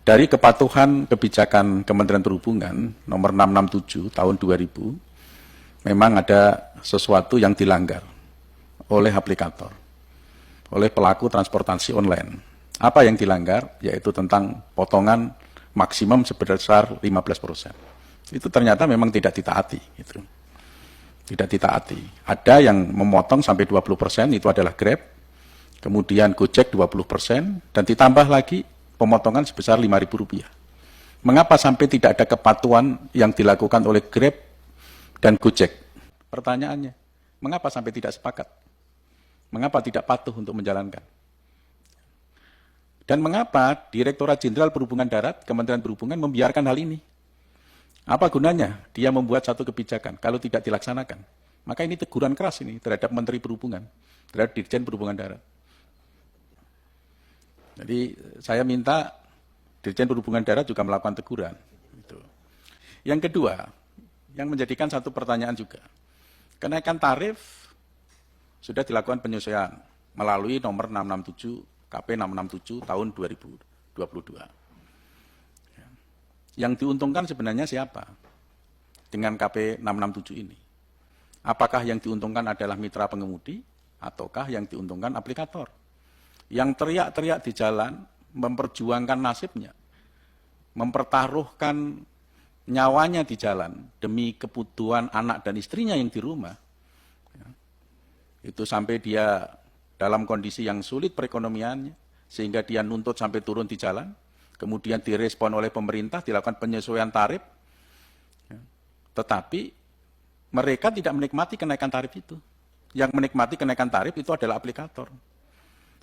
Dari kepatuhan kebijakan Kementerian Perhubungan nomor 667 tahun 2000, memang ada sesuatu yang dilanggar oleh aplikator, oleh pelaku transportasi online. Apa yang dilanggar? Yaitu tentang potongan maksimum sebesar 15%. Itu ternyata memang tidak ditaati. Gitu. Tidak ditaati. Ada yang memotong sampai 20%, itu adalah Grab, kemudian Gojek 20%, dan ditambah lagi pemotongan sebesar Rp5.000. Mengapa sampai tidak ada kepatuhan yang dilakukan oleh Grab dan Gojek? Pertanyaannya, mengapa sampai tidak sepakat? Mengapa tidak patuh untuk menjalankan? Dan mengapa Direktorat Jenderal Perhubungan Darat, Kementerian Perhubungan membiarkan hal ini? Apa gunanya dia membuat satu kebijakan kalau tidak dilaksanakan? Maka ini teguran keras ini terhadap Menteri Perhubungan, terhadap Dirjen Perhubungan Darat. Jadi saya minta Dirjen Perhubungan Darat juga melakukan teguran. Yang kedua, yang menjadikan satu pertanyaan juga, kenaikan tarif sudah dilakukan penyesuaian melalui nomor 667 KP 667 tahun 2022. Yang diuntungkan sebenarnya siapa dengan KP 667 ini? Apakah yang diuntungkan adalah mitra pengemudi ataukah yang diuntungkan aplikator? Yang teriak-teriak di jalan, memperjuangkan nasibnya, mempertaruhkan nyawanya di jalan demi kebutuhan anak dan istrinya yang di rumah, itu sampai dia dalam kondisi yang sulit perekonomiannya, sehingga dia nuntut sampai turun di jalan, kemudian direspon oleh pemerintah, dilakukan penyesuaian tarif, tetapi mereka tidak menikmati kenaikan tarif itu. Yang menikmati kenaikan tarif itu adalah aplikator.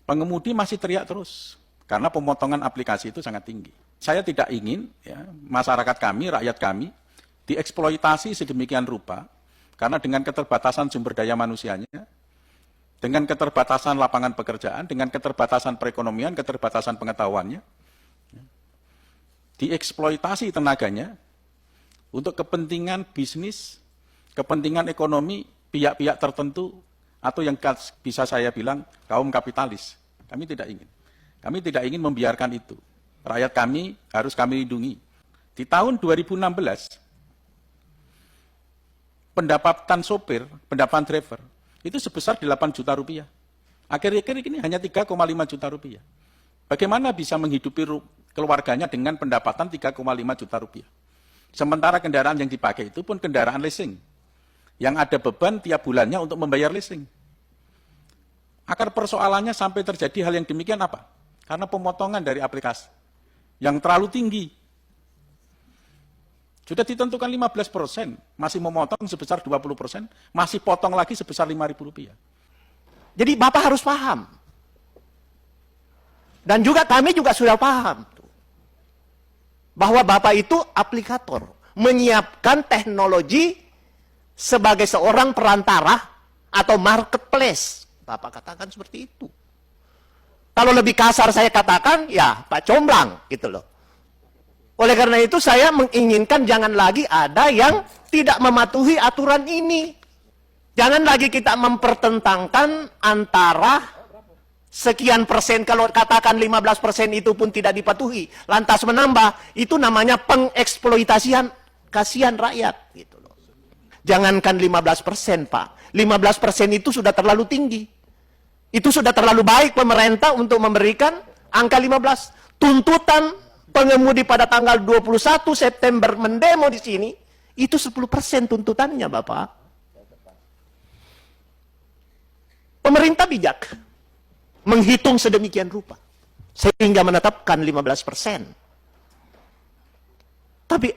Pengemudi masih teriak terus, karena pemotongan aplikasi itu sangat tinggi. Saya tidak ingin masyarakat kami, rakyat kami, dieksploitasi sedemikian rupa, karena dengan keterbatasan sumber daya manusianya, dengan keterbatasan lapangan pekerjaan, dengan keterbatasan perekonomian, keterbatasan pengetahuannya, dieksploitasi tenaganya untuk kepentingan bisnis, kepentingan ekonomi pihak-pihak tertentu, atau yang bisa saya bilang kaum kapitalis. Kami tidak ingin. Kami tidak ingin membiarkan itu. Rakyat kami harus kami lindungi. Di tahun 2016, pendapatan sopir, pendapatan driver, itu sebesar 8 juta rupiah. Akhir-akhir ini hanya 3,5 juta rupiah. Bagaimana bisa menghidupi keluarganya dengan pendapatan 3,5 juta rupiah? Sementara kendaraan yang dipakai itu pun kendaraan leasing, yang ada beban tiap bulannya untuk membayar leasing. Akar persoalannya sampai terjadi hal yang demikian apa? Karena pemotongan dari aplikasi yang terlalu tinggi. Sudah ditentukan 15%, masih memotong sebesar 20%, masih potong lagi sebesar Rp5.000. Jadi Bapak harus paham. Dan juga kami juga sudah paham. Bahwa Bapak itu aplikator. Menyiapkan teknologi sebagai seorang perantara atau marketplace. Bapak katakan seperti itu. Kalau lebih kasar saya katakan, ya Pak Comblang gitu loh. Oleh karena itu saya menginginkan jangan lagi ada yang tidak mematuhi aturan ini. Jangan lagi kita mempertentangkan antara sekian persen, kalau katakan 15% itu pun tidak dipatuhi, lantas menambah, itu namanya pengeksploitasian, kasihan rakyat. Gitu loh. Jangankan 15% Pak, 15% itu sudah terlalu tinggi. Itu sudah terlalu baik pemerintah untuk memberikan angka 15. Tuntutan pengemudi pada tanggal 21 September mendemo di sini, itu 10% tuntutannya, Bapak. Pemerintah bijak menghitung sedemikian rupa sehingga menetapkan 15%. Tapi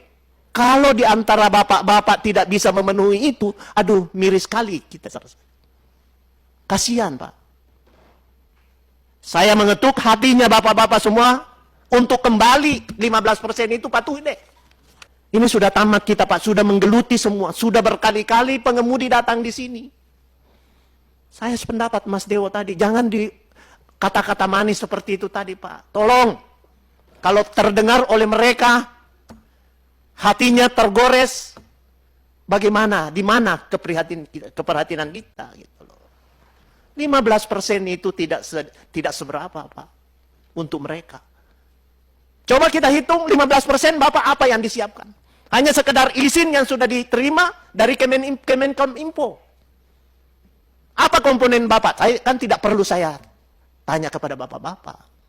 kalau di antara bapak-bapak tidak bisa memenuhi itu, aduh miris sekali kita. Kasihan, Pak. Saya mengetuk hatinya bapak-bapak semua untuk kembali 15% itu patuhi deh. Ini sudah tamat kita, Pak, sudah menggeluti semua, sudah berkali-kali pengemudi datang di sini. Saya sependapat Mas Dewo tadi, jangan di kata-kata manis seperti itu tadi, Pak. Tolong, kalau terdengar oleh mereka, hatinya tergores, bagaimana, di mana keprihatinan kita, gitu loh. 15% itu tidak seberapa, Pak, untuk mereka. Coba kita hitung 15% Bapak apa yang disiapkan. Hanya sekedar izin yang sudah diterima dari Kemenkominfo. Apa komponen Bapak? Saya kan tidak perlu saya tanya kepada Bapak-Bapak.